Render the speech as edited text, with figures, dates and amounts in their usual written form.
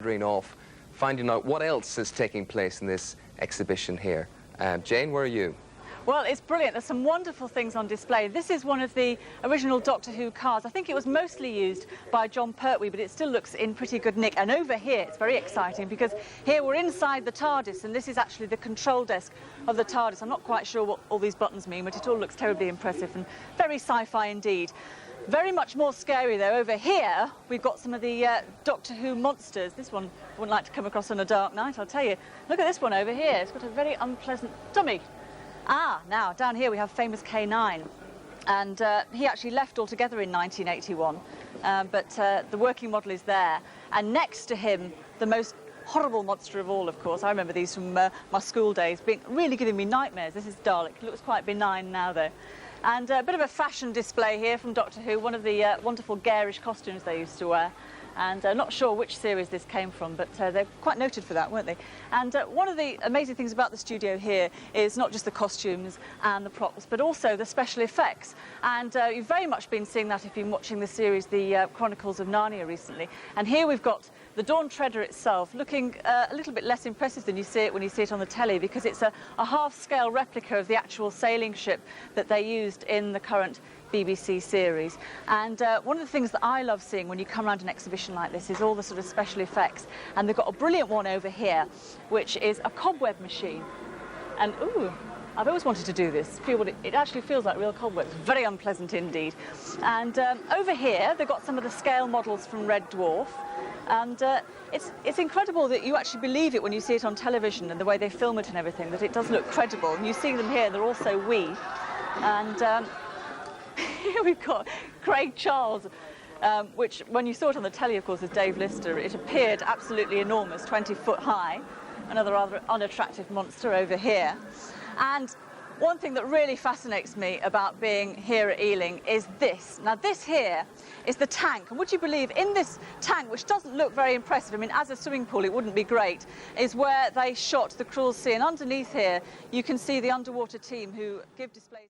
Off, finding out what else is taking place in this exhibition here. Jane, where are you? Well, it's brilliant. There's some wonderful things on display. This is one of the original Doctor Who cars. I think it was mostly used by John Pertwee, but it still looks in pretty good nick. And over here, it's very exciting because here we're inside the TARDIS, and this is actually the control desk of the TARDIS. I'm not quite sure what all these buttons mean, but it all looks terribly impressive and very sci-fi indeed. Very much more scary, though. Over here, we've got some of the Doctor Who monsters. This one I wouldn't like to come across on a dark night, I'll tell you. Look at this one over here. It's got a very unpleasant tummy. Now, down here we have famous K9. And he actually left altogether in 1981. But the working model is there. And next to him, the most horrible monster of all, of course. I remember these from my school days, really giving me nightmares. This is Dalek. It looks quite benign now, though. And a bit of a fashion display here from Doctor Who, one of the wonderful garish costumes they used to wear. And not sure which series this came from, but they're quite noted for that, weren't they? And one of the amazing things about the studio here is not just the costumes and the props, but also the special effects. And you've very much been seeing that if you've been watching the series, the Chronicles of Narnia recently. And here we've got the Dawn Treader itself, looking a little bit less impressive than you see it when you see it on the telly, because it's a half-scale replica of the actual sailing ship that they used in the current BBC series. And one of the things that I love seeing when you come around an exhibition like this is all the sort of special effects. And they've got a brilliant one over here, which is a cobweb machine. And, ooh, I've always wanted to do this. Feel what it actually feels like real cobwebs. Very unpleasant indeed. And over here, they've got some of the scale models from Red Dwarf. And it's incredible that you actually believe it when you see it on television and the way they film it and everything, that it does look credible. And you see them here, they're all so wee. And here we've got Craig Charles, which, when you saw it on the telly, of course, as Dave Lister, it appeared absolutely enormous, 20 foot high. Another rather unattractive monster over here. And one thing that really fascinates me about being here at Ealing is this. Now, this here is the tank. And would you believe, in this tank, which doesn't look very impressive, I mean, as a swimming pool, it wouldn't be great, is where they shot The Cruel Sea. And underneath here, you can see the underwater team who give displays.